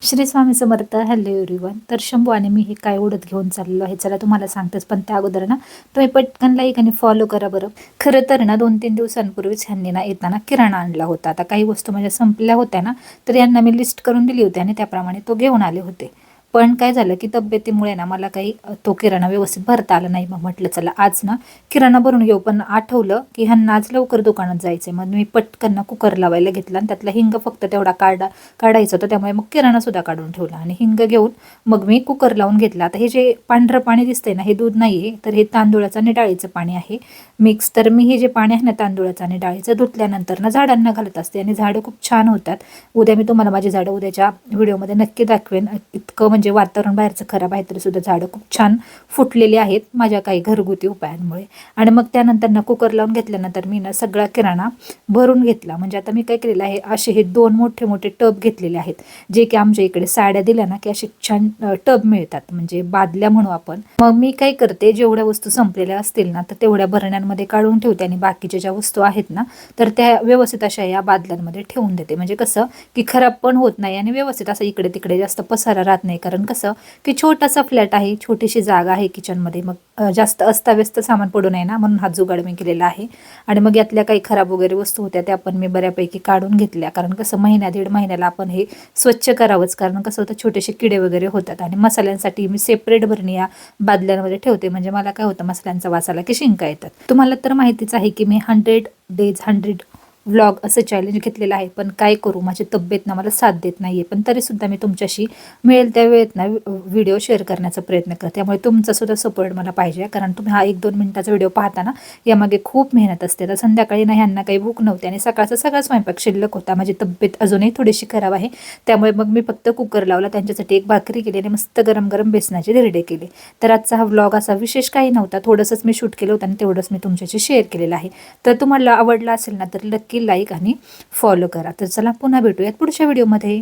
Shri Swami Samarth. Hello everyone. तर शंभू आणि मी हे काय ओढत घेऊन चाललेलो आहे चला तुम्हाला सांगतेच, पण त्या अगोदर ना तुम्ही पटकन लाईक आणि फॉलो करा बरं. खरं तर ना 2-3 दिवसांपूर्वीच ह्यांनी ना येताना किराणा आणला होता. आता काही वस्तू माझ्या संपल्या होत्या ना, तर यांना मी लिस्ट करून दिली होती आणि त्याप्रमाणे तो घेऊन आले होते. पण काय झालं की तब्येतीमुळे ना मला काही तो किराणा व्यवस्थित भरता आला नाही. मग म्हटलं चला आज ना किराणा भरून घेऊ. पण आठवलं की ह्यांना आज लवकर दुकानात जायचं. मग मी पटकन ना कुकर लावायला घेतला आणि त्यातला हिंग फक्त तेवढा काढायचं होतं, त्यामुळे मग किराणा सुद्धा काढून ठेवला आणि हिंग घेऊन मग मी कुकर लावून घेतला. आता हे जे पांढरं पाणी दिसतंय ना, हे दूध नाही आहे, तर हे तांदूळाचं आणि डाळीचं पाणी आहे मिक्स. तर मी हे जे पाणी आहे ना तांदूळाचं आणि डाळीचं धुतल्यानंतर ना झाडांना घालत असते आणि झाडं खूप छान होतात. उद्या मी तुम्हाला माझी झाडं उद्याच्या व्हिडिओमध्ये नक्की दाखवेन. इतकं म्हणजे वातावरण बाहेरचं खराब आहे तरी सुद्धा झाडं खूप छान फुटलेली आहेत माझ्या काही घरगुती उपायांमुळे. आणि मग त्यानंतर ना कुकर लावून घेतल्यानंतर मी ना सगळा किराणा भरून घेतला. म्हणजे आता मी काय केलेलं आहे, असे हे 2 मोठे मोठे टब घेतलेले आहेत, जे की आमच्या इकडे साड्या दिल्या ना की असे छान टब मिळतात, म्हणजे बादल्या म्हणू आपण. मग मी काय करते, जेवढ्या वस्तू संपलेल्या असतील ना तर तेवढ्या भरण्यांमध्ये काढून ठेवते आणि बाकीच्या ज्या वस्तू आहेत ना तर त्या व्यवस्थित अशा या बादल्यांमध्ये ठेवून देते. म्हणजे कसं की खराब पण होत नाही आणि व्यवस्थित असं इकडे तिकडे जास्त पसारा राहत नाही. कारण कसं की छोटासा फ्लॅट आहे, छोटीशी जागा आहे किचनमध्ये, मग जास्त अस्ताव्यस्त सामान पडू नये ना, म्हणून हा जुगाड मी केलेला आहे. आणि मग यातल्या काही खराब वगैरे वस्तू होत्या त्या पण मी बऱ्यापैकी काढून घेतल्या. कारण कसं दीड महिन्याला आपण हे स्वच्छ करावंच, कारण कसं होतं छोटेसे किडे वगैरे होतात. आणि मसाल्यांसाठी मी सेपरेट भरणी या बादल्यांमध्ये ठेवते, म्हणजे मला काय होतं मसाल्यांचा वासाला की शिंका येतात. तुम्हाला तर माहितीच आहे की मी 100 days 100 व्लॉग असं चॅलेंज घेतलेलं आहे. पण काय करू, माझी तब्येत ना मला साथ देत नाही आहे. पण तरीसुद्धा मी तुमच्याशी मिळेल त्या वेळेत ना व्हिडिओ शेअर करण्याचा प्रयत्न करते. त्यामुळे तुमचासुद्धा सपोर्ट मला पाहिजे, कारण तुम्ही हा 1-2 मिनिटाचा व्हिडिओ पाहता ना, यामागे खूप मेहनत असते. तर संध्याकाळी ना ह्यांना काही भूक नव्हती आणि सकाळचा सगळा स्वयंपाक शिल्लक होता. माझी तब्येत अजूनही थोडीशी खराब आहे, त्यामुळे मग मी फक्त कुकर लावला, त्यांच्यासाठी एक भाकरी केली आणि मस्त गरम गरम बेसनाचे धिरडे केले. तर आजचा हा व्लॉग असा विशेष काही नव्हता, थोडंसंच मी शूट केलं होतं आणि तेवढंच मी तुमच्याशी शेअर केलेलं आहे. तर तुम्हाला आवडला असेल ना तर नक्की लाईक आणि फॉलो करा. तर चला पुन्हा भेटूयात पुढच्या व्हिडिओमध्ये.